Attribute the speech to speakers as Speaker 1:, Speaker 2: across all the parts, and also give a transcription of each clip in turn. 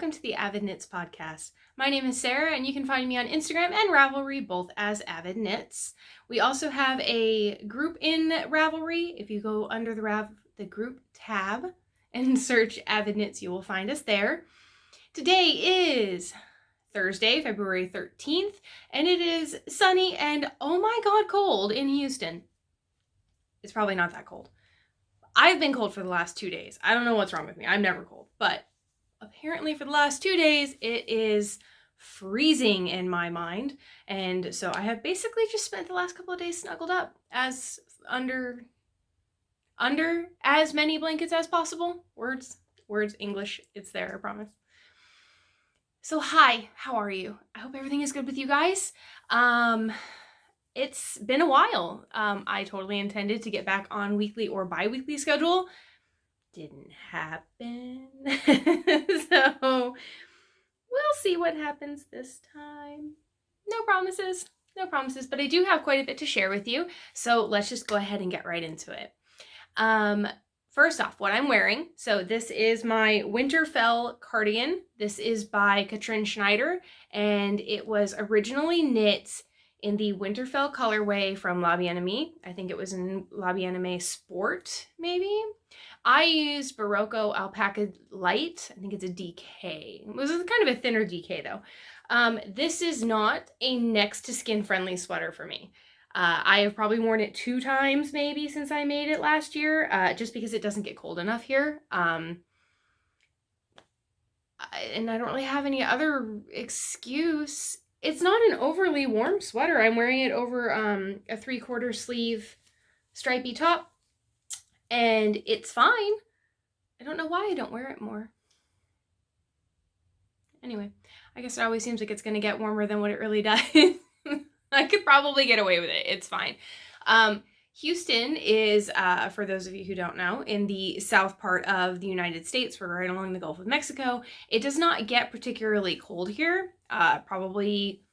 Speaker 1: welcome to the Avid Knits podcast. My name is Sarah, and you can find me on Instagram and Ravelry, both as Avid Knits. We also have a group in Ravelry. If you go under the group tab and search Avid Knits, you will find us there. Today is Thursday, February 13th, and it is sunny and oh my god cold in Houston. It's probably not that cold. I've been cold for the last 2 days. I don't know what's wrong with me. I'm never cold, but apparently for the last 2 days, it is freezing in my mind. And so I have basically just spent the last couple of days snuggled up as under as many blankets as possible. Words, English, it's there, I promise. So hi, how are you? I hope everything is good with you guys. It's been a while. I totally intended to get back on weekly or bi-weekly schedule. Didn't happen. So we'll see what happens this time. No promises, but I do have quite a bit to share with you. So let's just go ahead and get right into it. First off, what I'm wearing. So this is my Winterfell cardigan. This is by Katrin Schneider, and it was originally knit in the Winterfell colorway from La Bien Aimée. I think it was in La Bien Aimée Sport, maybe. I used Barocco Alpaca Light. I think it's a DK. It was kind of a thinner DK though. This is not a next to skin friendly sweater for me. I have probably worn it 2 times maybe since I made it last year, just because it doesn't get cold enough here. And I don't really have any other excuse. It's not an overly warm sweater. I'm wearing it over a 3/4 sleeve stripy top, and it's fine. I don't know why I don't wear it more. Anyway, I guess it always seems like it's going to get warmer than what it really does. I could probably get away with it. It's fine. Houston is, for those of you who don't know, in the south part of the United States. We're right along the Gulf of Mexico. It does not get particularly cold here. Probably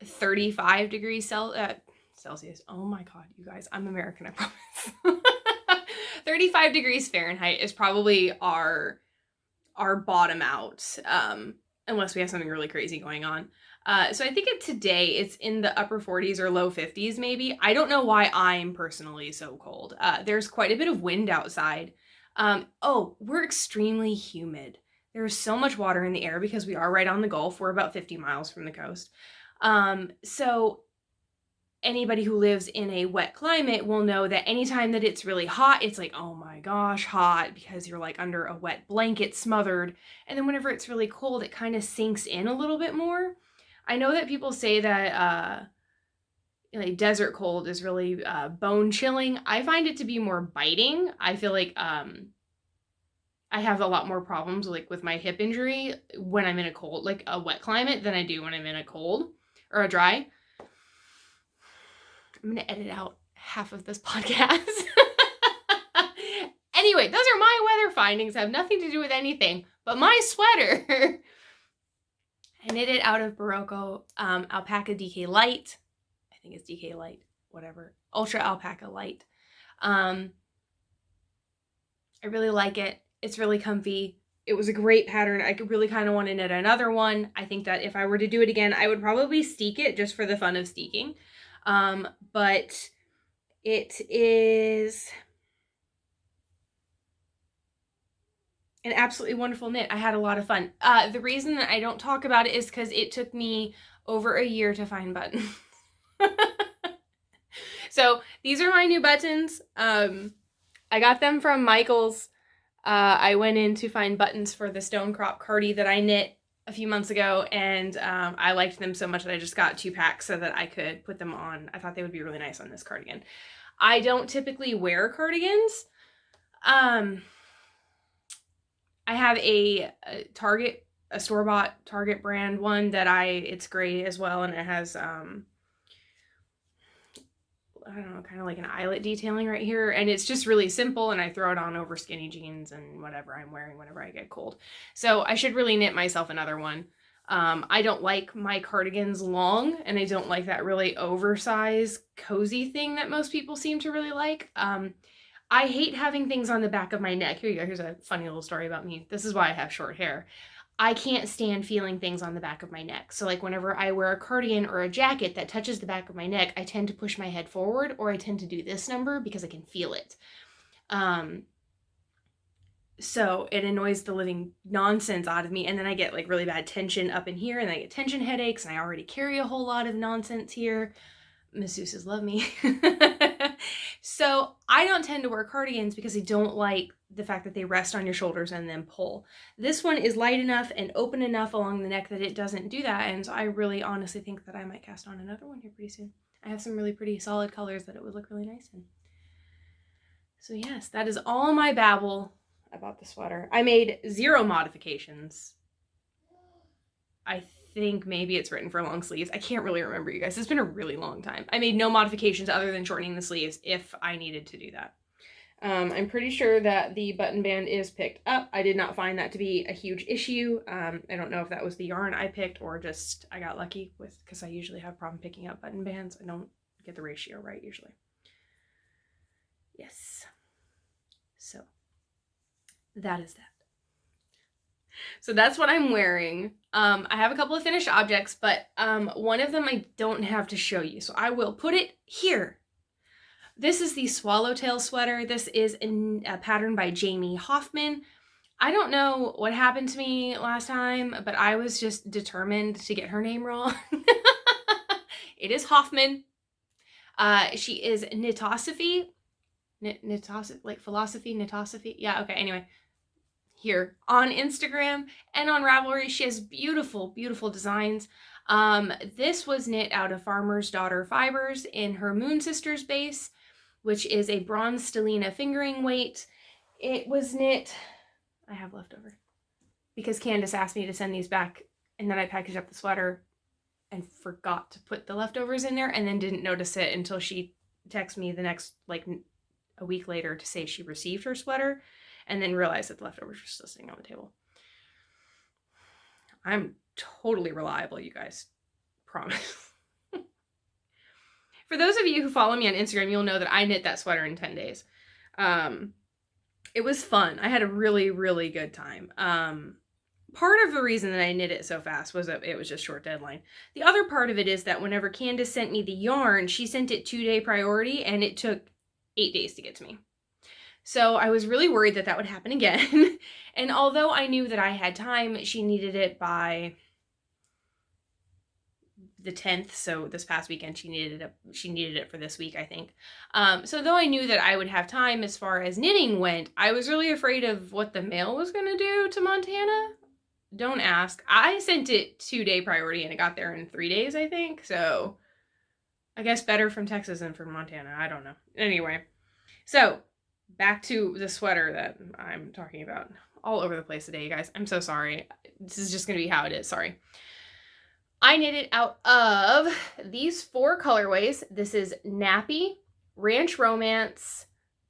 Speaker 1: 35 degrees Celsius. Oh my god, you guys, I'm American, I promise. 35 degrees Fahrenheit is probably our bottom out, unless we have something really crazy going on. So I think today it's in the upper 40s or low 50s maybe. I don't know why I'm personally so cold. There's quite a bit of wind outside. We're extremely humid. There's so much water in the air because we are right on the Gulf. We're about 50 miles from the coast. So anybody who lives in a wet climate will know that anytime that it's really hot, it's like, oh my gosh, hot, because you're like under a wet blanket smothered. And then whenever it's really cold, it kind of sinks in a little bit more. I know that people say that like desert cold is really bone chilling. I find it to be more biting. I feel like I have a lot more problems like with my hip injury when I'm in a cold, like a wet climate, than I do when I'm in a cold or a dry. I'm going to edit out half of this podcast. Anyway, those are my weather findings. Have nothing to do with anything but my sweater. I knit it out of Barocco Alpaca DK Light. I think it's DK Light, whatever. Ultra Alpaca Light. I really like it. It's really comfy. It was a great pattern. I could really kind of want to knit another one. I think that if I were to do it again, I would probably steek it just for the fun of steeking. But it is an absolutely wonderful knit. I had a lot of fun. The reason that I don't talk about it is because it took me over a year to find buttons. So these are my new buttons. I got them from Michaels. I went in to find buttons for the Stone Crop Cardi that I knit a few months ago, and I liked them so much that I just got 2 packs so that I could put them on. I thought they would be really nice on this cardigan. I don't typically wear cardigans. I have a Target, a store-bought Target brand one that it's gray as well, and it has I don't know, kind of like an eyelet detailing right here, and it's just really simple, and I throw it on over skinny jeans and whatever I'm wearing whenever I get cold. So I should really knit myself another one. I don't like my cardigans long, and I don't like that really oversized cozy thing that most people seem to really like. I hate having things on the back of my neck. Here you go. Here's a funny little story about me. This is why I have short hair. I can't stand feeling things on the back of my neck. So like whenever I wear a cardigan or a jacket that touches the back of my neck, I tend to push my head forward, or I tend to do this number because I can feel it. So it annoys the living nonsense out of me. And then I get like really bad tension up in here, and I get tension headaches, and I already carry a whole lot of nonsense here. Masseuses love me. So I don't tend to wear cardigans because I don't like the fact that they rest on your shoulders and then pull. This one is light enough and open enough along the neck that it doesn't do that. And so I really honestly think that I might cast on another one here pretty soon. I have some really pretty solid colors that it would look really nice in. So yes, that is all my babble about the sweater. I made 0 modifications. I think maybe it's written for long sleeves. I can't really remember, you guys. It's been a really long time. I made no modifications other than shortening the sleeves if I needed to do that. I'm pretty sure that the button band is picked up. I did not find that to be a huge issue. I don't know if that was the yarn I picked or just I got lucky with, because I usually have a problem picking up button bands. I don't get the ratio right usually. Yes. So that is that. So that's what I'm wearing. I have a couple of finished objects, but one of them I don't have to show you, so I will put it here. This is the Swallowtail sweater. This is a pattern by Jamie Hoffman. I don't know what happened to me last time, but I was just determined to get her name wrong. It is Hoffman. She is Knitosophy. Like philosophy, Knitosophy. Yeah, okay, anyway. Here on Instagram and on Ravelry. She has beautiful, beautiful designs. This was knit out of Farmer's Daughter fibers in her Moon Sisters base, which is a bronze stellina fingering weight. It was knit, I have leftover, because Candace asked me to send these back, and then I packaged up the sweater and forgot to put the leftovers in there, and then didn't notice it until she texted me the next, like a week later, to say she received her sweater, and then realized that the leftovers were still sitting on the table. I'm totally reliable, you guys. Promise. For those of you who follow me on Instagram, you'll know that I knit that sweater in 10 days. It was fun. I had a really, really good time. Part of the reason that I knit it so fast was that it was just short deadline. The other part of it is that whenever Candace sent me the yarn, she sent it 2-day priority, and it took 8 days to get to me. So I was really worried that that would happen again. And although I knew that I had time, she needed it by the 10th. So this past weekend, she needed it for this week, I think. So though I knew that I would have time as far as knitting went, I was really afraid of what the mail was going to do to Montana. Don't ask. I sent it 2-day priority, and it got there in 3 days, I think. So I guess better from Texas than from Montana. I don't know. Anyway, so back to the sweater that I'm talking about. All over the place today, you guys. I'm so sorry. This is just going to be how it is. Sorry. I knit it out of these 4 colorways. This is Nappy, Ranch Romance,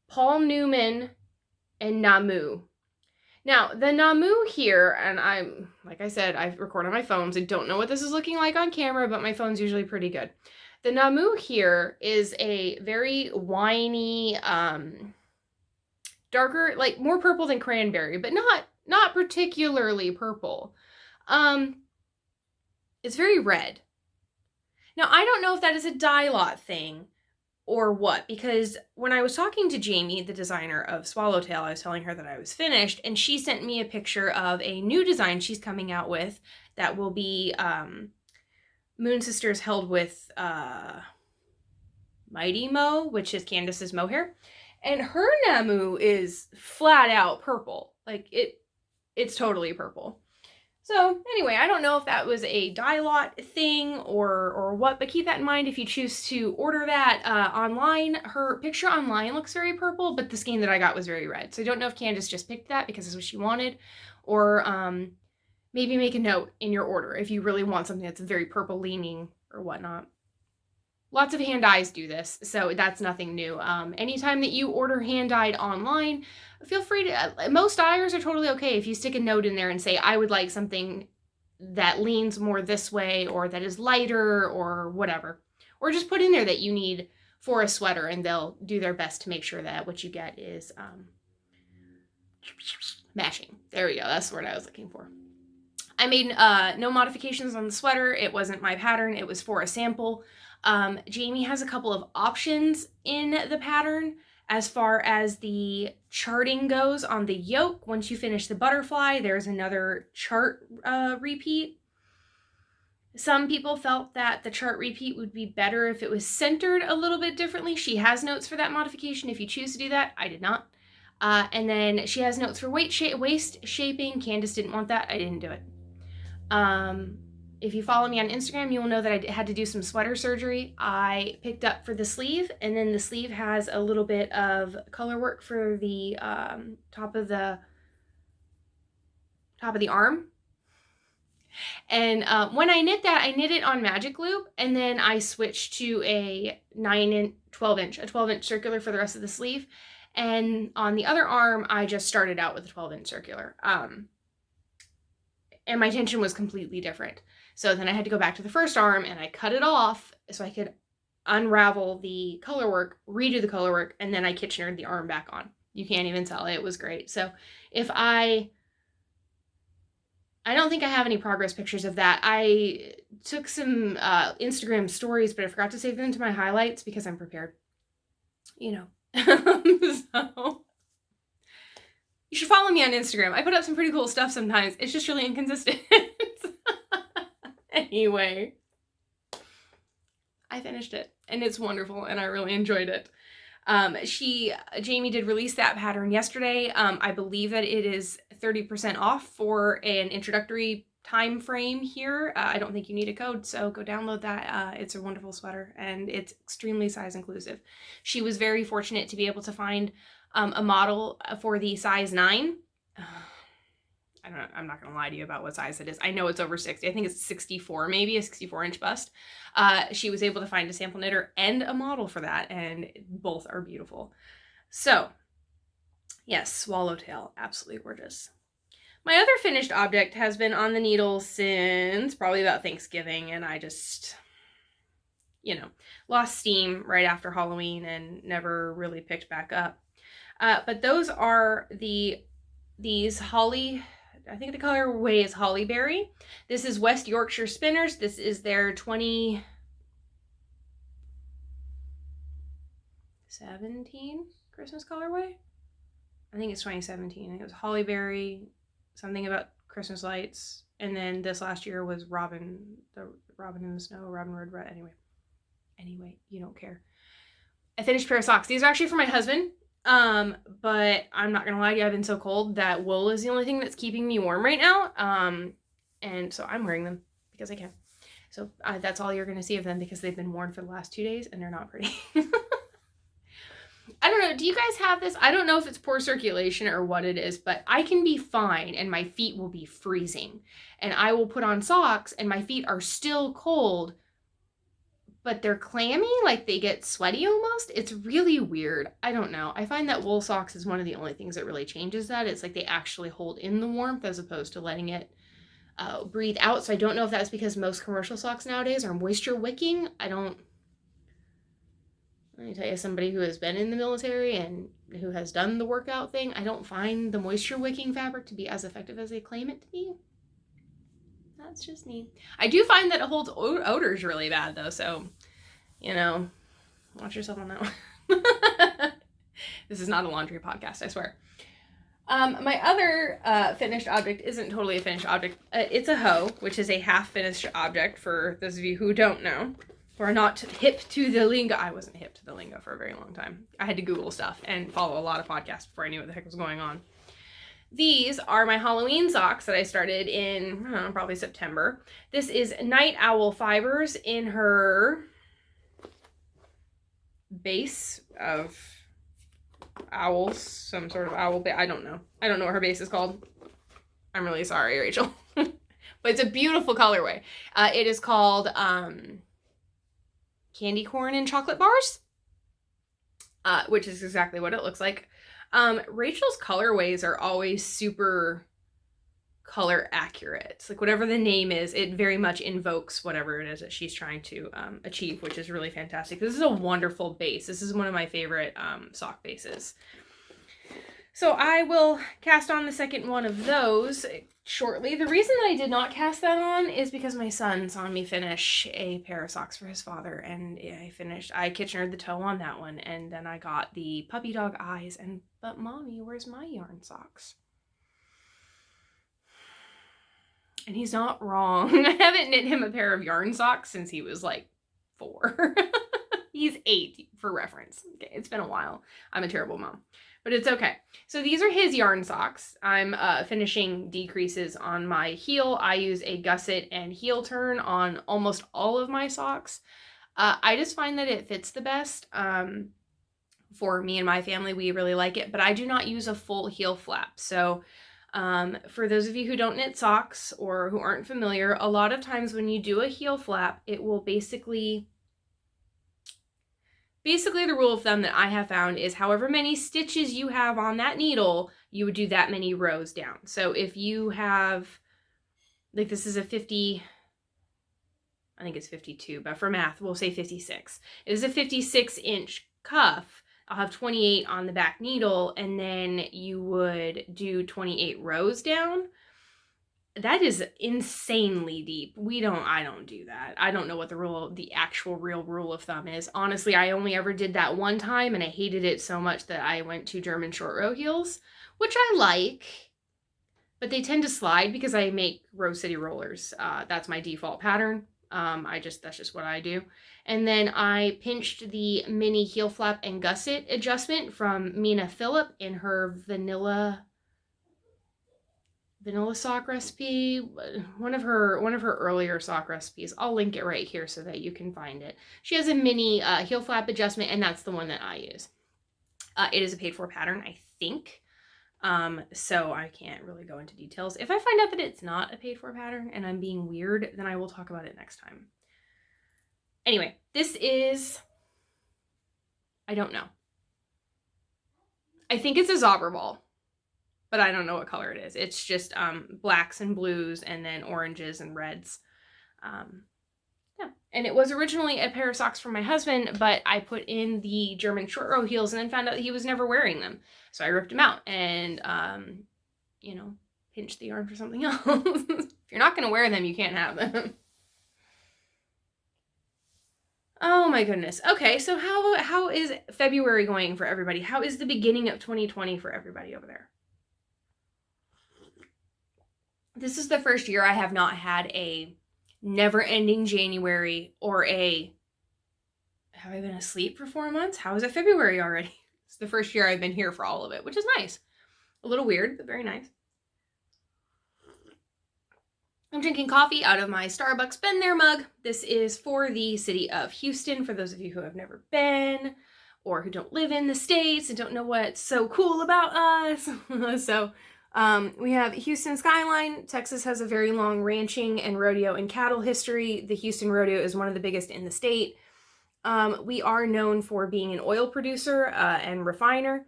Speaker 1: Paul Newman, and Namu. Now, the Namu here, and like I said, I record on my phone, so I don't know what this is looking like on camera, but my phone's usually pretty good. The Namu here is a very winey, darker, like more purple than cranberry, but not particularly purple. It's very red. Now, I don't know if that is a dye lot thing or what, because when I was talking to Jamie, the designer of Swallowtail, I was telling her that I was finished, and she sent me a picture of a new design she's coming out with that will be Moon Sisters held with Mighty Mo, which is Candace's mohair. And her Namu is flat out purple. Like, it's totally purple. So anyway, I don't know if that was a dye lot thing or what, but keep that in mind if you choose to order that online. Her picture online looks very purple, but the skein that I got was very red. So I don't know if Candace just picked that because that's what she wanted, or maybe make a note in your order if you really want something that's very purple leaning or whatnot. Lots of hand dyes do this, so that's nothing new. Anytime that you order hand dyed online, feel free to, most dyers are totally okay if you stick a note in there and say, I would like something that leans more this way, or that is lighter, or whatever. Or just put in there that you need for a sweater, and they'll do their best to make sure that what you get is matching. There we go, that's the word I was looking for. I made no modifications on the sweater. It wasn't my pattern. It was for a sample. Jamie has a couple of options in the pattern as far as the charting goes on the yoke. Once you finish the butterfly, there's another chart repeat. Some people felt that the chart repeat would be better if it was centered a little bit differently. She has notes for that modification if you choose to do that. I did not. And then she has notes for waist shaping. Candace didn't want that. I didn't do it. If you follow me on Instagram, you'll know that I had to do some sweater surgery. I picked up for the sleeve, and then the sleeve has a little bit of color work for the top of the arm. And when I knit that, I knit it on Magic Loop, and then I switched to a 12 inch circular for the rest of the sleeve. And on the other arm, I just started out with a 12-inch circular. And my tension was completely different. So then I had to go back to the first arm and I cut it off so I could unravel the color work, redo the color work, and then I Kitchenered the arm back on. You can't even tell. It was great. So if I don't think I have any progress pictures of that. I took some Instagram stories, but I forgot to save them to my highlights because I'm prepared. You know. So you should follow me on Instagram. I put up some pretty cool stuff sometimes. It's just really inconsistent. Anyway, I finished it and it's wonderful and I really enjoyed it. Jamie did release that pattern yesterday. I believe that it is 30% off for an introductory time frame here. I don't think you need a code, so go download that. It's a wonderful sweater and it's extremely size inclusive. She was very fortunate to be able to find a model for the size 9. I'm not going to lie to you about what size it is. I know it's over 60. I think it's 64, maybe a 64-inch bust. She was able to find a sample knitter and a model for that, and both are beautiful. So, yes, Swallowtail, absolutely gorgeous. My other finished object has been on the needle since probably about Thanksgiving, and I just, lost steam right after Halloween and never really picked back up. But those are these Holly, I think the colorway is Hollyberry. This is West Yorkshire Spinners. This is their 2017 Christmas colorway. I think it's 2017. I think it was Hollyberry, something about Christmas lights, and then this last year was Robin in the Snow, Robin Red Red. Anyway, you don't care. A finished pair of socks. These are actually for my husband. But I'm not gonna lie to you, I've been so cold that wool is the only thing that's keeping me warm right now. And so I'm wearing them because I can. So that's all you're gonna see of them because they've been worn for the last 2 days and they're not pretty. I don't know, do you guys have this? I don't know if it's poor circulation or what it is, but I can be fine and my feet will be freezing. And I will put on socks and my feet are still cold, but they're clammy, like they get sweaty almost. It's really weird. I don't know. I find that wool socks is one of the only things that really changes that. It's like they actually hold in the warmth as opposed to letting it breathe out. So I don't know if that's because most commercial socks nowadays are moisture wicking. Let me tell you, somebody who has been in the military and who has done the workout thing, I don't find the moisture wicking fabric to be as effective as they claim it to be. That's just me. I do find that it holds odors really bad though, so, watch yourself on that one. This is not a laundry podcast, I swear. My other finished object isn't totally a finished object. It's a hoe, which is a half-finished object for those of you who don't know, who are not hip to the lingo. I wasn't hip to the lingo for a very long time. I had to Google stuff and follow a lot of podcasts before I knew what the heck was going on. These are my Halloween socks that I started in, probably September. This is Night Owl Fibers in her base of owls, some sort of owl. I don't know. I don't know what her base is called. I'm really sorry, Rachel. But it's a beautiful colorway. It is called Candy Corn and Chocolate Bars, which is exactly what it looks like. Rachel's colorways are always super color accurate. It's like whatever the name is, it very much invokes whatever it is that she's trying to achieve, which is really fantastic. This is a wonderful base. This is one of my favorite sock bases. So I will cast on the second one of those shortly. The reason that I did not cast that on is because my son saw me finish a pair of socks for his father, and I Kitchenered the toe on that one, and then I got the puppy dog eyes, but Mommy, where's my yarn socks? And he's not wrong. I haven't knit him a pair of yarn socks since he was like 4. He's 8 for reference. Okay, it's been a while. I'm a terrible mom, but it's okay. So these are his yarn socks. I'm finishing decreases on my heel. I use a gusset and heel turn on almost all of my socks. I just find that it fits the best. For me and my family, we really like it, but I do not use a full heel flap. So for those of you who don't knit socks or who aren't familiar, a lot of times when you do a heel flap, it will basically the rule of thumb that I have found is however many stitches you have on that needle, you would do that many rows down. So if you have, like this is a 50, I think it's 52, but for math, we'll say 56. It is a 56-inch cuff. I'll have 28 on the back needle, and then you would do 28 rows down. That is insanely deep. I don't do that. I don't know what the actual real rule of thumb is. Honestly, I only ever did that one time, and I hated it so much that I went to German short row heels, which I like, but they tend to slide because I make Rose City rollers. That's my default pattern. That's just what I do. And then I pinched the mini heel flap and gusset adjustment from Mina Phillip in her vanilla sock recipe, one of her earlier sock recipes. I'll link it right here so that you can find it. She has a mini heel flap adjustment, and that's the one that I use. It is a paid for pattern, I think. So I can't really go into details. If I find out that it's not a paid for pattern and I'm being weird, then I will talk about it next time. Anyway, this is, I don't know. I think it's a Zauberball, but I don't know what color it is. It's just blacks and blues and then oranges and reds. Yeah, and it was originally a pair of socks for my husband, but I put in the German short row heels and then found out that he was never wearing them. So I ripped them out and, pinched the yarn for something else. If you're not going to wear them, you can't have them. Oh my goodness. Okay, so how is February going for everybody? How is the beginning of 2020 for everybody over there? This is the first year I have not had a never-ending January or have I been asleep for 4 months? How is it February already? It's the first year I've been here for all of it, which is nice. A little weird, but very nice. I'm drinking coffee out of my Starbucks Been There mug. This is for the city of Houston, for those of you who have never been or who don't live in the States and don't know what's so cool about us. So we have Houston skyline. Texas has a very long ranching and rodeo and cattle history. The Houston Rodeo is one of the biggest in the state. We are known for being an oil producer and refiner.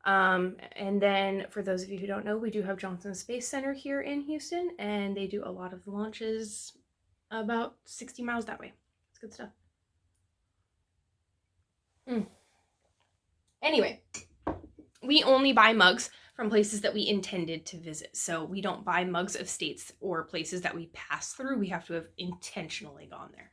Speaker 1: And then for those of you who don't know, we do have Johnson Space Center here in Houston, and they do a lot of the launches about 60 miles that way. It's good stuff. Anyway, we only buy mugs from places that we intended to visit. So we don't buy mugs of states or places that we pass through. We have to have intentionally gone there.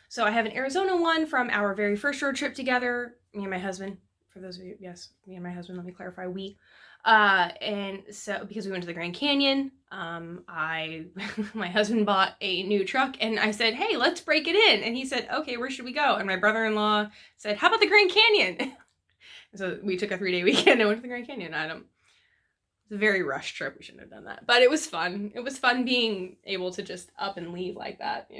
Speaker 1: So I have an Arizona one from our very first road trip together, me and my husband. For those of you, yes, me and my husband, let me clarify, we. And so, because we went to the Grand Canyon, my husband bought a new truck, and I said, hey, let's break it in. And he said, okay, where should we go? And my brother-in-law said, how about the Grand Canyon? So we took a 3-day weekend and went to the Grand Canyon. It's a very rushed trip. We shouldn't have done that, but it was fun. It was fun being able to just up and leave like that,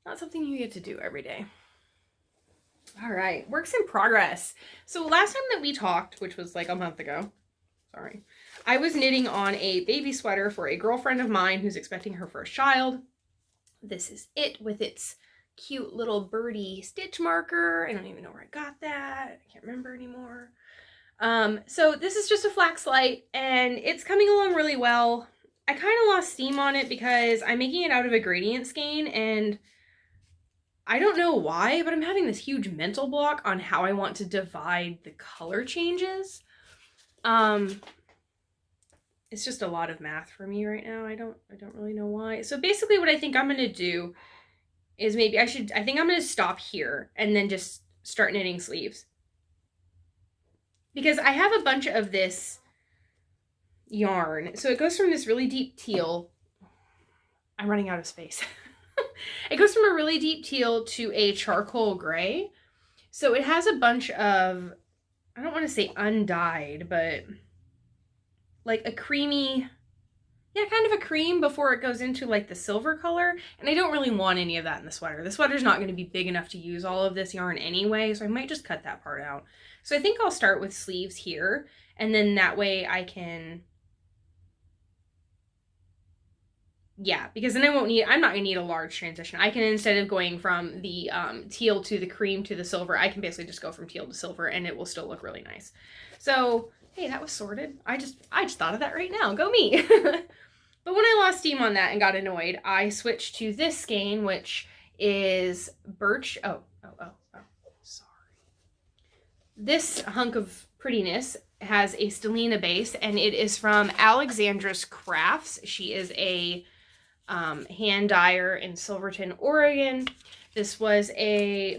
Speaker 1: Not something you get to do every day. All right, works in progress. So last time that we talked, which was like a month ago, I was knitting on a baby sweater for a girlfriend of mine who's expecting her first child. This is it with its cute little birdie stitch marker. I don't even know where I got that. I can't remember anymore. So this is just a flax light, and it's coming along really well. I kind of lost steam on it because I'm making it out of a gradient skein, and I don't know why, but I'm having this huge mental block on how I want to divide the color changes. It's just a lot of math for me right now. I don't really know why. So basically what I think I'm going to do is maybe I think I'm going to stop here and then just start knitting sleeves. Because I have a bunch of this yarn. So it goes from this really deep teal. I'm running out of space. It goes from a really deep teal to a charcoal gray. So it has a bunch of, I don't want to say undyed, but like a creamy, yeah, kind of a cream before it goes into like the silver color. And I don't really want any of that in the sweater. The sweater's not going to be big enough to use all of this yarn anyway, so I might just cut that part out. So I think I'll start with sleeves here, and then that way I can, yeah, because then I'm not going to need a large transition. I can, instead of going from the teal to the cream to the silver, I can basically just go from teal to silver and it will still look really nice. So, hey, that was sorted. I just thought of that right now. Go me. But when I lost steam on that and got annoyed, I switched to this skein, which is birch. Oh, sorry. This hunk of prettiness has a stellina base, and it is from Alexandra's Crafts. She is a hand dyer in Silverton, Oregon. This was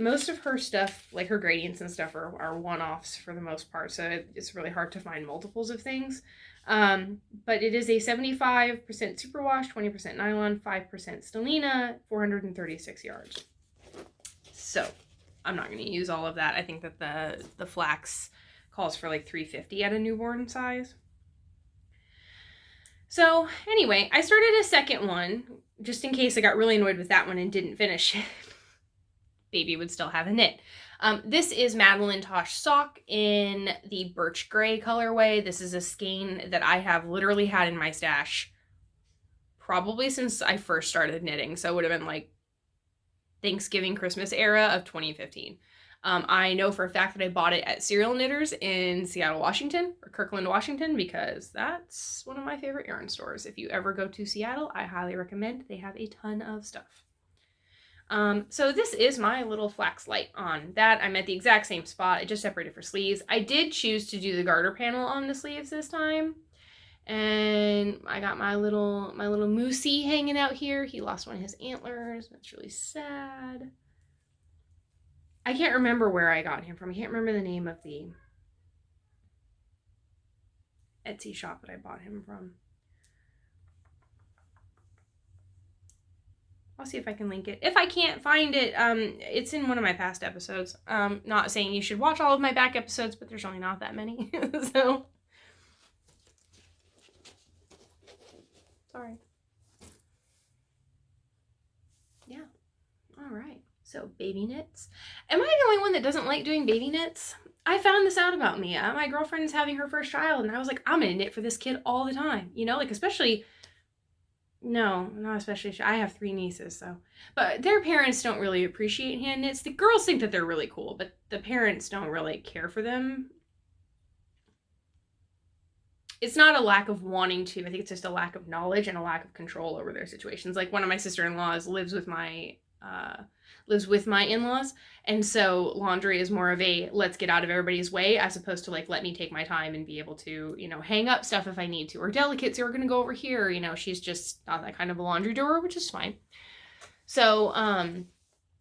Speaker 1: most of her stuff, like her gradients and stuff, are one-offs for the most part, so it's really hard to find multiples of things. But it is a 75% superwash, 20% nylon, 5% stellina, 436 yards. So I'm not going to use all of that. I think that the flax calls for like 350 at a newborn size. So anyway, I started a second one just in case I got really annoyed with that one and didn't finish it. Baby would still have a knit. This is Madeline Tosh Sock in the birch gray colorway. This is a skein that I have literally had in my stash probably since I first started knitting. So it would have been like Thanksgiving, Christmas era of 2015. I know for a fact that I bought it at Serial Knitters in Seattle, Washington, or Kirkland, Washington, because that's one of my favorite yarn stores. If you ever go to Seattle, I highly recommend. They have a ton of stuff. So this is my little flax light on that. I'm at the exact same spot. I just separated for sleeves. I did choose to do the garter panel on the sleeves this time. And I got my little Moosey hanging out here. He lost one of his antlers. That's really sad. I can't remember where I got him from. I can't remember the name of the Etsy shop that I bought him from. I'll see if I can link it. If I can't find it, it's in one of my past episodes. Not saying you should watch all of my back episodes, but there's only not that many. So, sorry. Yeah. All right. So, baby knits. Am I the only one that doesn't like doing baby knits? I found this out about me. My girlfriend's having her first child, and I was like, I'm going to knit for this kid all the time. You know, like especially... No, not especially. I have 3 nieces, so. But their parents don't really appreciate hand knits. The girls think that they're really cool, but the parents don't really care for them. It's not a lack of wanting to. I think it's just a lack of knowledge and a lack of control over their situations. Like one of my sister-in-laws lives with my in-laws, and so laundry is more of a let's get out of everybody's way as opposed to like let me take my time and be able to, you know, hang up stuff if I need to, or delicates are gonna go over here. You know, she's just not that kind of a laundry doer, which is fine. So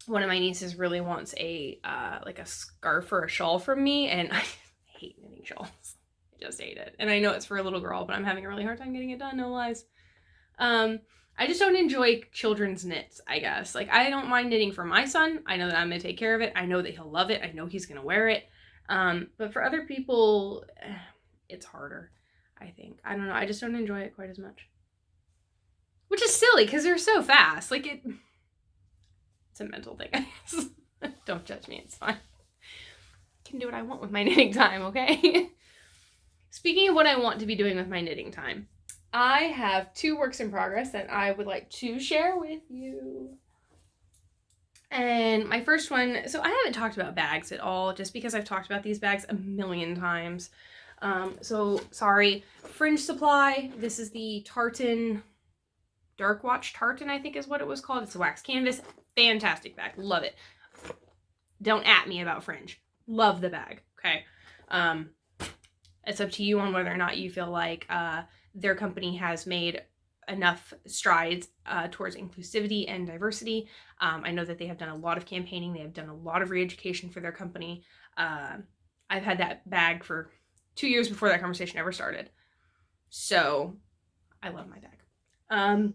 Speaker 1: one of my nieces really wants a like a scarf or a shawl from me, and I hate knitting shawls. I just hate it, and I know it's for a little girl, but I'm having a really hard time getting it done, no lies. I just don't enjoy children's knits, I guess. Like, I don't mind knitting for my son. I know that I'm going to take care of it. I know that he'll love it. I know he's going to wear it. But for other people, it's harder, I think. I don't know. I just don't enjoy it quite as much. Which is silly, because they're so fast. Like, it's a mental thing, I guess. Don't judge me. It's fine. I can do what I want with my knitting time, okay? Speaking of what I want to be doing with my knitting time, I have 2 works in progress that I would like to share with you. And my first one, so I haven't talked about bags at all, just because I've talked about these bags a million times. So sorry. Fringe Supply, this is the Tartan, Dark Watch Tartan, I think is what it was called. It's a wax canvas. Fantastic bag. Love it. Don't at me about Fringe. Love the bag. Okay. It's up to you on whether or not you feel like their company has made enough strides towards inclusivity and diversity. I know that they have done a lot of campaigning. They have done a lot of re-education for their company. I've had that bag for 2 years before that conversation ever started. So I love my bag.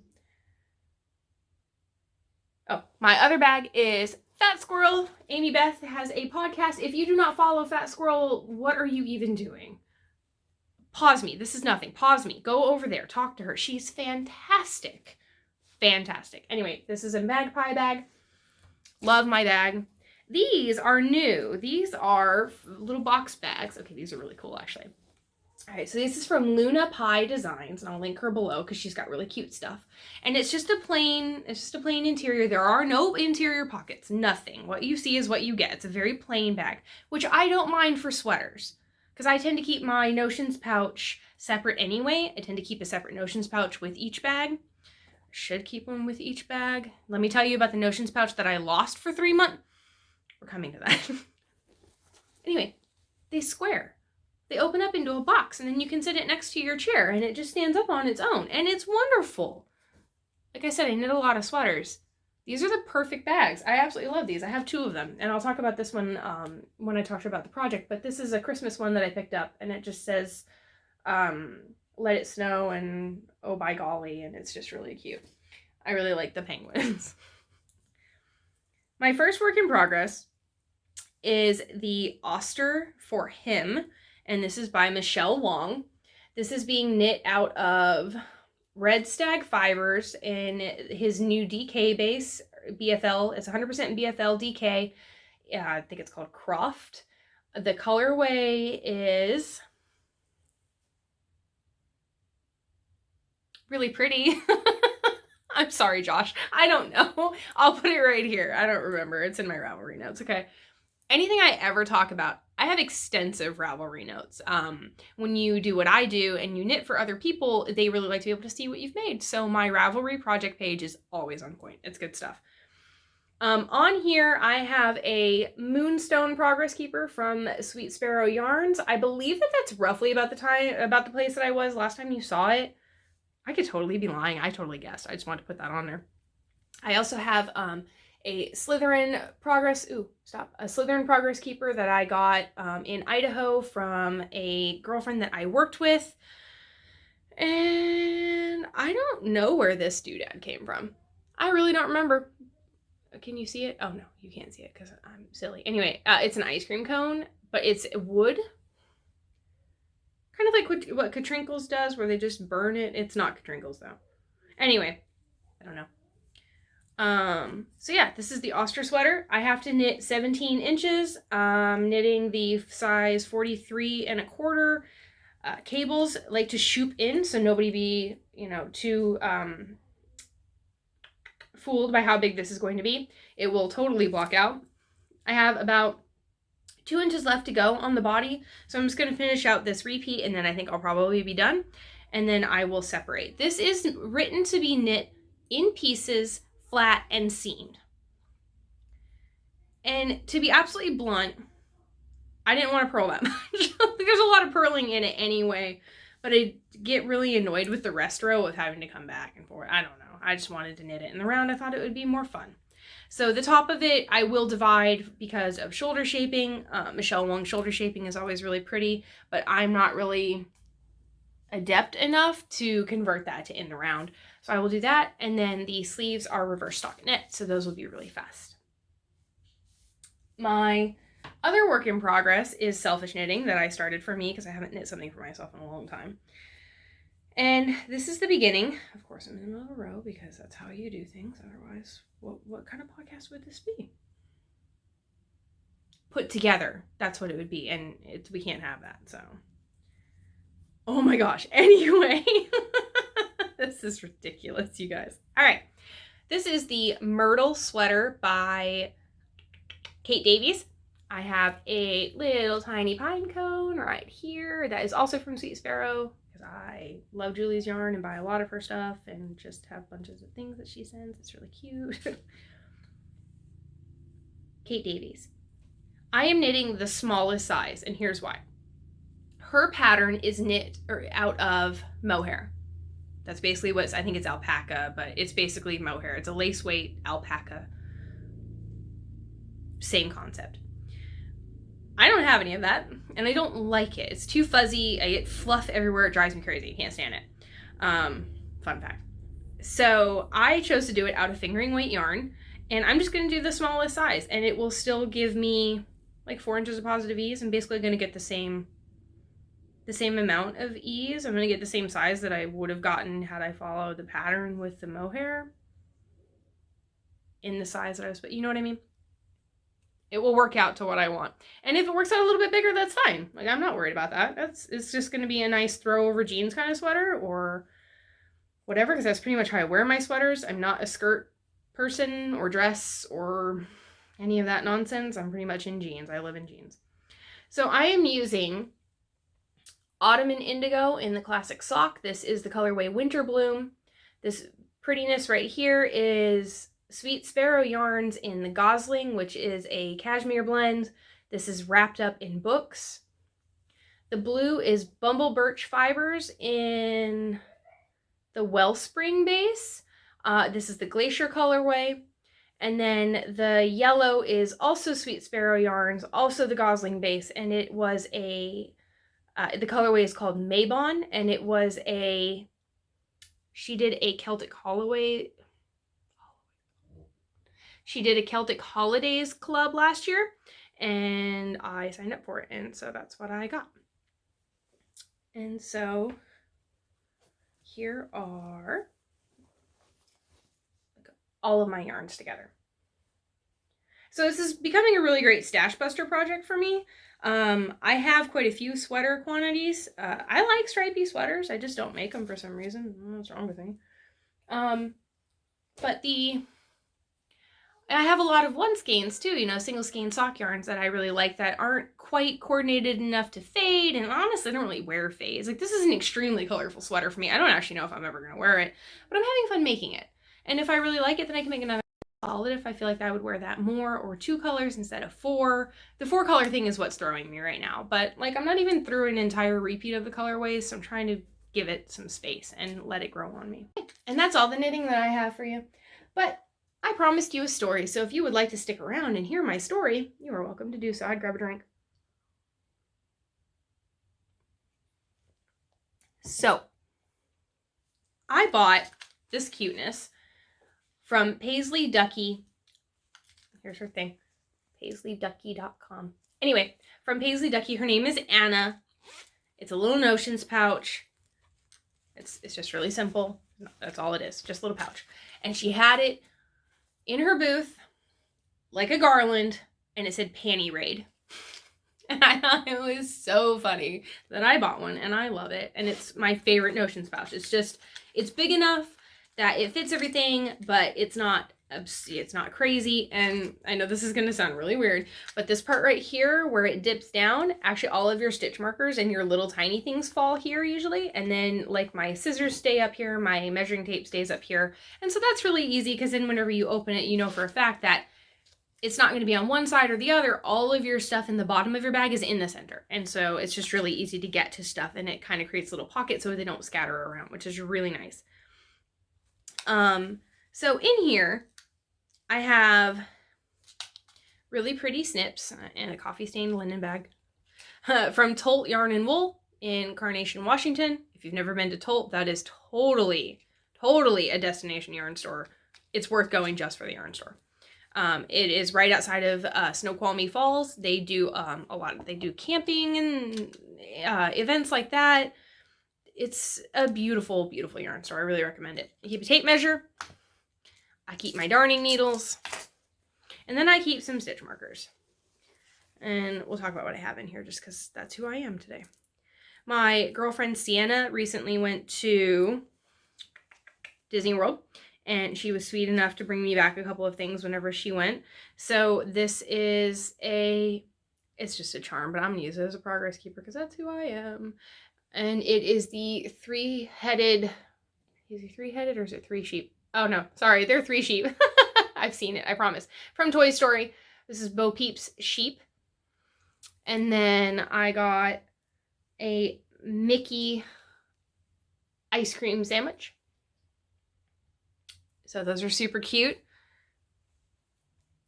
Speaker 1: My other bag is Fat Squirrel. Amy Beth has a podcast. If you do not follow Fat Squirrel, what are you even doing? Pause me. This is nothing. Pause me. Go over there. Talk to her. She's fantastic. Fantastic. Anyway, this is a magpie bag. Love my bag. These are new. These are little box bags. Okay, these are really cool, actually. All right, so this is from Luna Pie Designs, and I'll link her below because she's got really cute stuff. And it's just a plain interior. There are no interior pockets, nothing. What you see is what you get. It's a very plain bag, which I don't mind for sweaters because I tend to keep my notions pouch separate anyway. I tend to keep a separate notions pouch with each bag. Should keep one with each bag. Let me tell you about the notions pouch that I lost for 3 months. We're coming to that. Anyway, they square. They open up into a box, and then you can sit it next to your chair, and it just stands up on its own, and it's wonderful. Like I said, I knit a lot of sweaters. These are the perfect bags. I absolutely love these. I have 2 of them, and I'll talk about this one when I talk about the project, but this is a Christmas one that I picked up, and it just says, let it snow, and oh by golly, and it's just really cute. I really like the penguins. My first work in progress is the Oster for Him, and this is by Michelle Wong. This is being knit out of Red Stag fibers in his new DK base, BFL. It's 100% BFL DK. I think it's called Croft. The colorway is really pretty. I'm sorry, Josh. I don't know. I'll put it right here. I don't remember. It's in my Ravelry notes. Okay. Anything I ever talk about, I have extensive Ravelry notes. When you do what I do and you knit for other people, they really like to be able to see what you've made. So my Ravelry project page is always on point. It's good stuff. On here, I have a Moonstone Progress Keeper from Sweet Sparrow Yarns. I believe that that's roughly about the place that I was last time you saw it. I could totally be lying. I totally guessed. I just wanted to put that on there. I also have a Slytherin Progress Keeper that I got in Idaho from a girlfriend that I worked with. And I don't know where this doodad came from. I really don't remember. Can you see it? Oh no, you can't see it because I'm silly. Anyway, it's an ice cream cone, but it's wood. Kind of like what Katrinkles does, where they just burn it. It's not Katrinkles though. Anyway, I don't know. So yeah, this is the Oster sweater. I have to knit 17 inches. Knitting the size 43 1/4. Cables like to shoop in, so nobody be, too fooled by how big this is going to be. It will totally block out. I have about 2 inches left to go on the body, so I'm just going to finish out this repeat, and then I think I'll probably be done, and then I will separate. This is written to be knit in pieces, flat, and seamed. And to be absolutely blunt, I didn't want to purl that much. There's a lot of purling in it anyway, but I get really annoyed with the rest row of having to come back and forth. I don't know. I just wanted to knit it in the round. I thought it would be more fun. So the top of it, I will divide because of shoulder shaping. Michelle Wong shoulder shaping is always really pretty, but I'm not really adept enough to convert that to in the round. So I will do that. And then the sleeves are reverse stockinette, so those will be really fast. My other work in progress is selfish knitting that I started for me because I haven't knit something for myself in a long time. And this is the beginning. Of course, I'm in the middle of a row because that's how you do things. Otherwise, what kind of podcast would this be? Put together. That's what it would be. And we can't have that, so. Oh my gosh. Anyway. This is ridiculous, you guys. All right. This is the Myrtle sweater by Kate Davies. I have a little tiny pine cone right here that is also from Sweet Sparrow because I love Julie's yarn and buy a lot of her stuff and just have bunches of things that she sends. It's really cute. Kate Davies. I am knitting the smallest size, and here's why. her pattern is knit out of mohair. That's basically what I think it's alpaca, but it's basically mohair. It's a lace weight alpaca. Same concept. I don't have any of that, and I don't like it. It's too fuzzy. I get fluff everywhere. It drives me crazy. I can't stand it. Fun fact. So I chose to do it out of fingering weight yarn, and I'm just going to do the smallest size, and it will still give me like 4 inches of positive ease. I'm basically going to get the same amount of ease. I'm going to get the same size that I would have gotten had I followed the pattern with the mohair in the size that I was, but you know what I mean? It will work out to what I want. And if it works out a little bit bigger, that's fine. Like, I'm not worried about that. It's just going to be a nice throw over jeans kind of sweater or whatever, because that's pretty much how I wear my sweaters. I'm not a skirt person or dress or any of that nonsense. I'm pretty much in jeans. I live in jeans. So I am using Autumn and Indigo in the classic sock. This is the colorway Winter Bloom. This prettiness right here is Sweet Sparrow yarns in the Gosling, which is a cashmere blend. This is wrapped up in books. The blue is Bumble Birch Fibers in the Wellspring base. This is the Glacier colorway. And then the yellow is also Sweet Sparrow yarns, also the Gosling base, and it was the colorway is called Mabon, and it was she did a Celtic Holidays club last year, and I signed up for it, and so that's what I got. And so here are all of my yarns together. So this is becoming a really great stash buster project for me. I have quite a few sweater quantities. I like stripy sweaters. I just don't make them for some reason. I don't know what's wrong with me. But I have a lot of one skeins too, you know, single skein sock yarns that I really like that aren't quite coordinated enough to fade. And honestly, I don't really wear fades. Like, this is an extremely colorful sweater for me. I don't actually know if I'm ever going to wear it, but I'm having fun making it. And if I really like it, then I can make another solid if I feel like I would wear that more, or 2 colors instead of 4. The 4 color thing is what's throwing me right now, but like, I'm not even through an entire repeat of the colorways, so I'm trying to give it some space and let it grow on me. And that's all the knitting that I have for you. But I promised you a story, so if you would like to stick around and hear my story, you are welcome to do so. I'd grab a drink. So, I bought this cuteness from Paisley Ducky. Here's her thing, PaisleyDucky.com. Anyway, from Paisley Ducky, her name is Anna. It's a little notions pouch. It's just really simple. That's all it is, just a little pouch. And she had it in her booth like a garland, and it said Panty Raid. And I thought it was so funny that I bought one, and I love it. And it's my favorite notions pouch. It's big enough that it fits everything, but it's not crazy. And I know this is going to sound really weird, but this part right here where it dips down, actually all of your stitch markers and your little tiny things fall here usually. And then like my scissors stay up here, my measuring tape stays up here. And so that's really easy, because then whenever you open it, you know for a fact that it's not going to be on one side or the other. All of your stuff in the bottom of your bag is in the center. And so it's just really easy to get to stuff, and it kind of creates little pockets so they don't scatter around, which is really nice. So in here, I have really pretty snips and a coffee stained linen bag from Tolt Yarn and Wool in Carnation, Washington. If you've never been to Tolt, that is totally a destination yarn store. It's worth going just for the yarn store. It is right outside of Snoqualmie Falls. They do they do camping and events like that. It's a beautiful, beautiful yarn store. I really recommend it. I keep a tape measure. I keep my darning needles. And then I keep some stitch markers. And we'll talk about what I have in here just because that's who I am today. My girlfriend Sienna recently went to Disney World, and she was sweet enough to bring me back a couple of things whenever she went. So this is it's just a charm, but I'm going to use it as a progress keeper because that's who I am. And it is the 3-headed, is he 3-headed or is it 3 sheep? Oh no, sorry, they're 3 sheep. I've seen it, I promise. From Toy Story. This is Bo Peep's sheep. And then I got a Mickey ice cream sandwich. So those are super cute.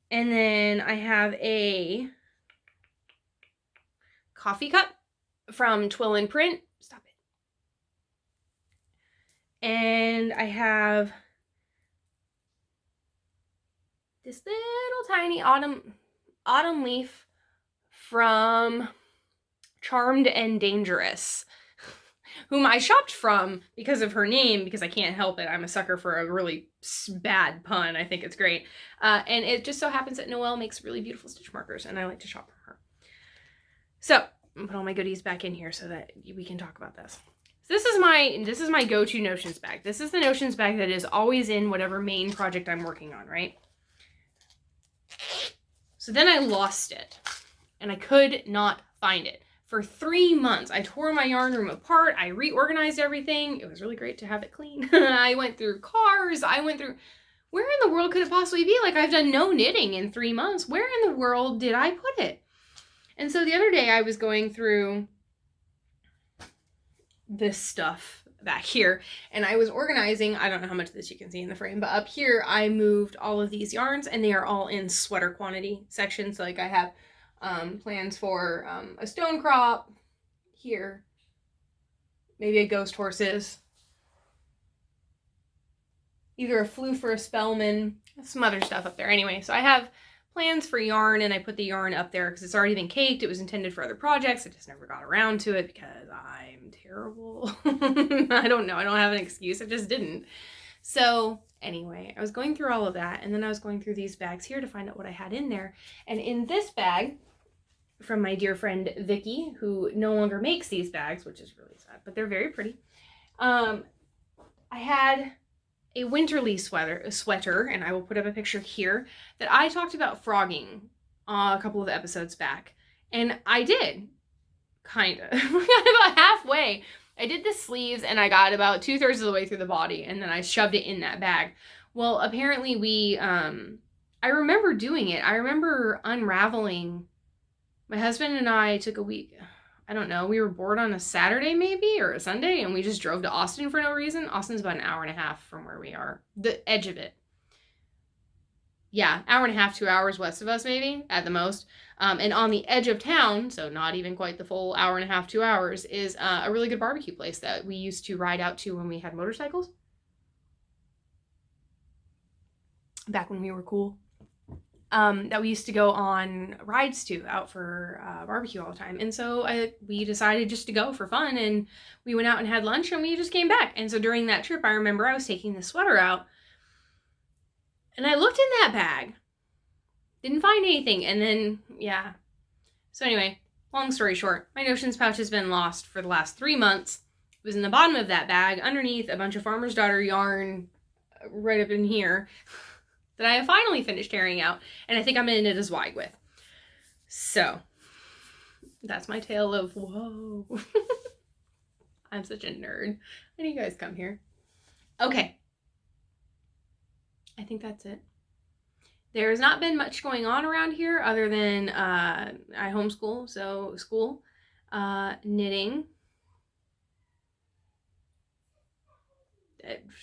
Speaker 1: And then I have a coffee cup from Twill and Print. Stop it. And I have this little tiny autumn leaf from Charmed and Dangerous, whom I shopped from because of her name, because I can't help it. I'm a sucker for a really bad pun. I think it's great. And it just so happens that Noelle makes really beautiful stitch markers, and I like to shop from her. So I'm gonna put all my goodies back in here so that we can talk about this. So this is my go-to Notions bag. This is the Notions bag that is always in whatever main project I'm working on, right? So then I lost it, and I could not find it. For 3 months, I tore my yarn room apart. I reorganized everything. It was really great to have it clean. I went through cars. Where in the world could it possibly be? Like, I've done no knitting in 3 months. Where in the world did I put it? And so the other day I was going through this stuff back here, and I was organizing. I don't know how much of this you can see in the frame, but up here I moved all of these yarns, and they are all in sweater quantity sections. So like I have plans for a stone crop here, maybe a ghost horses, either a floof or a Spellman, some other stuff up there. Anyway, so I have plans for yarn, and I put the yarn up there because it's already been caked. It was intended for other projects. I just never got around to it because I'm terrible. I don't know. I don't have an excuse. I just didn't. So anyway, I was going through all of that, and then I was going through these bags here to find out what I had in there. And in this bag, from my dear friend Vicky, who no longer makes these bags, which is really sad, but they're very pretty. I had a Winterly sweater, and I will put up a picture here, that I talked about frogging a couple of episodes back. And I did, kind of. We got about halfway. I did the sleeves, and I got about 2/3 of the way through the body, and then I shoved it in that bag. Well, apparently I remember doing it. I remember unraveling. My husband and I took a week. I don't know. We were bored on a Saturday maybe, or a Sunday, and we just drove to Austin for no reason. Austin's about an hour and a half from where we are. The edge of it. Yeah, hour and a half, 2 hours west of us maybe, at the most. And on the edge of town, so not even quite the full hour and a half, 2 hours, is a really good barbecue place that we used to ride out to when we had motorcycles. Back when we were cool. That we used to go on rides to out for barbecue all the time. And so we decided just to go for fun, and we went out and had lunch, and we just came back. And so during that trip, I remember I was taking the sweater out, and I looked in that bag, didn't find anything. And then, yeah. So anyway, long story short, my Notions pouch has been lost for the last 3 months. It was in the bottom of that bag, underneath a bunch of Farmer's Daughter yarn right up in here, that I have finally finished tearing out, and I think I'm going to knit a Zweig with. So, that's my tale of whoa. I'm such a nerd. Why do you guys come here? Okay. I think that's it. There's not been much going on around here other than I homeschool, so school, knitting,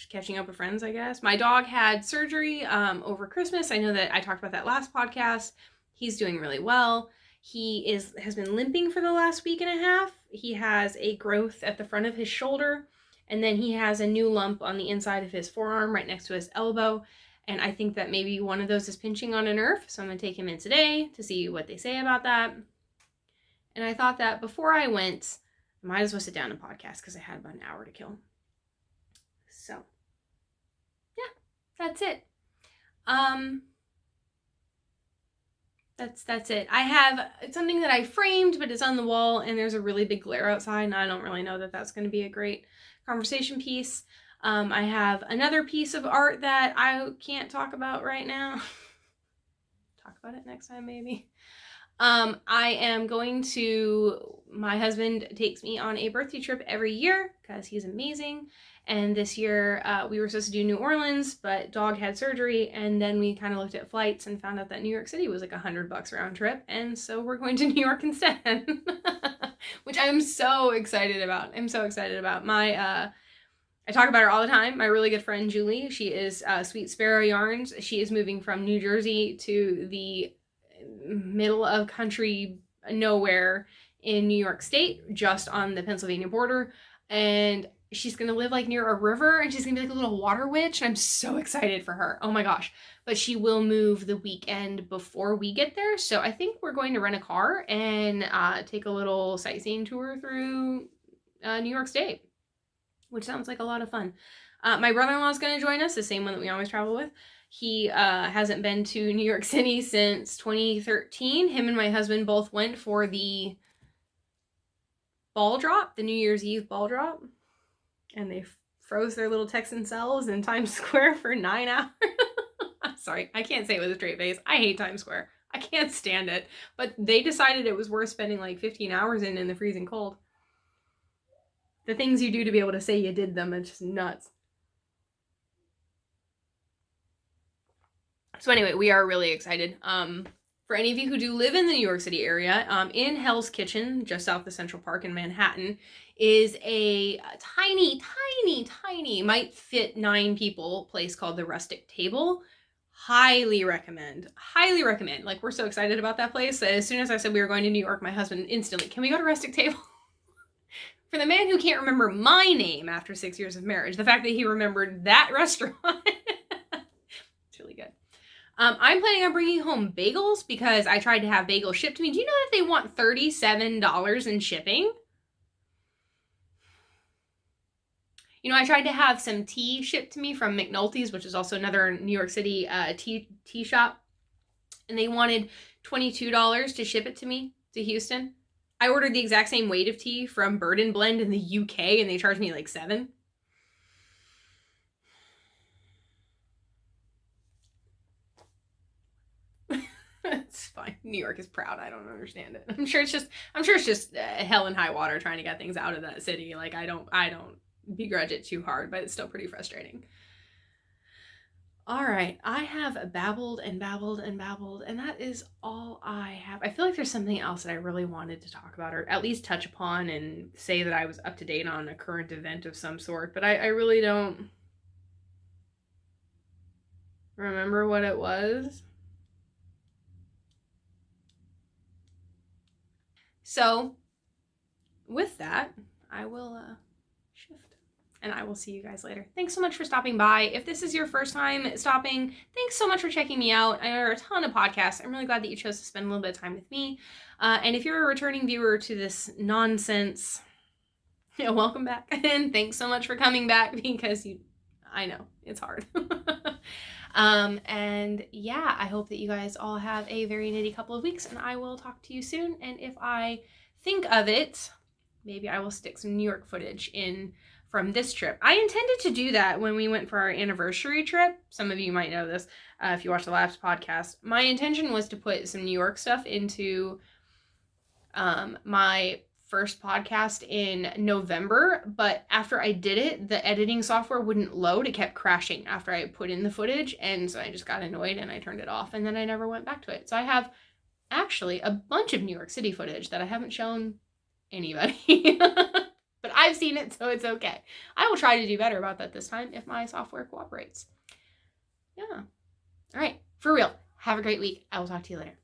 Speaker 1: catching up with friends, I guess. My dog had surgery over Christmas. I know that I talked about that last podcast. He's doing really well. He has been limping for the last week and a half. He has a growth at the front of his shoulder, and then he has a new lump on the inside of his forearm right next to his elbow. And I think that maybe one of those is pinching on a nerve. So I'm going to take him in today to see what they say about that. And I thought that before I went, I might as well sit down and podcast because I had about an hour to kill. So, yeah, that's it. That's it. I have something that I framed, but it's on the wall, and there's a really big glare outside, and I don't really know that that's going to be a great conversation piece. I have another piece of art that I can't talk about right now. Talk about it next time, maybe. I am going to, my husband takes me on a birthday trip every year because he's amazing. And this year we were supposed to do New Orleans, but dog had surgery. And then we kind of looked at flights and found out that New York City was like $100 round trip. And so we're going to New York instead. which I'm so excited about. I'm so excited about. I talk about her all the time. My really good friend Julie, she is Sweet Sparrow Yarns. She is moving from New Jersey to the middle of country nowhere in New York State, just on the Pennsylvania border. And she's gonna live like near a river, and she's gonna be like a little water witch. And I'm so excited for her. Oh my gosh. But she will move the weekend before we get there. So I think we're going to rent a car and take a little sightseeing tour through New York State, which sounds like a lot of fun. My brother-in-law is going to join us, the same one that we always travel with. He hasn't been to New York City since 2013. Him and my husband both went for the ball drop, the New Year's Eve ball drop. And they froze their little Texan selves in Times Square for 9 hours. Sorry, I can't say it with a straight face. I hate Times Square. I can't stand it. But they decided it was worth spending like 15 hours in the freezing cold. The things you do to be able to say you did them, it's just nuts. So anyway, we are really excited. For any of you who do live in the New York City area, in Hell's Kitchen, just south of Central Park in Manhattan, is a tiny, might fit 9 people place called the Rustic Table. Highly recommend. Like, we're so excited about that place. As soon as I said we were going to New York, my husband instantly, can we go to Rustic Table? For the man who can't remember my name after 6 years of marriage, the fact that he remembered that restaurant, it's really good. I'm planning on bringing home bagels because I tried to have bagels shipped to me. Do you know that they want $37 in shipping? You know, I tried to have some tea shipped to me from McNulty's, which is also another New York City tea shop. And they wanted $22 to ship it to me to Houston. I ordered the exact same weight of tea from Bird and Blend in the UK, and they charged me like $7. It's fine. New York is proud. I don't understand it. I'm sure it's just hell and high water trying to get things out of that city. Like, I don't begrudge it too hard, but it's still pretty frustrating. All right, I have babbled, and that is all I have. I feel like there's something else that I really wanted to talk about, or at least touch upon and say that I was up to date on a current event of some sort, but I really don't remember what it was. So, with that, I will shift. And I will see you guys later. Thanks so much for stopping by. If this is your first time stopping, thanks so much for checking me out. I know a ton of podcasts. I'm really glad that you chose to spend a little bit of time with me. And if you're a returning viewer to this nonsense, welcome back. And thanks so much for coming back, because I know, it's hard. And yeah, I hope that you guys all have a very nitty couple of weeks, and I will talk to you soon. And if I think of it, maybe I will stick some New York footage in from this trip. I intended to do that when we went for our anniversary trip. Some of you might know this if you watch the last podcast. My intention was to put some New York stuff into my first podcast in November, but after I did it, the editing software wouldn't load. It kept crashing after I put in the footage, and so I just got annoyed and I turned it off, and then I never went back to it. So I have actually a bunch of New York City footage that I haven't shown anybody. But I've seen it, so it's okay. I will try to do better about that this time if my software cooperates. Yeah. All right. For real. Have a great week. I will talk to you later.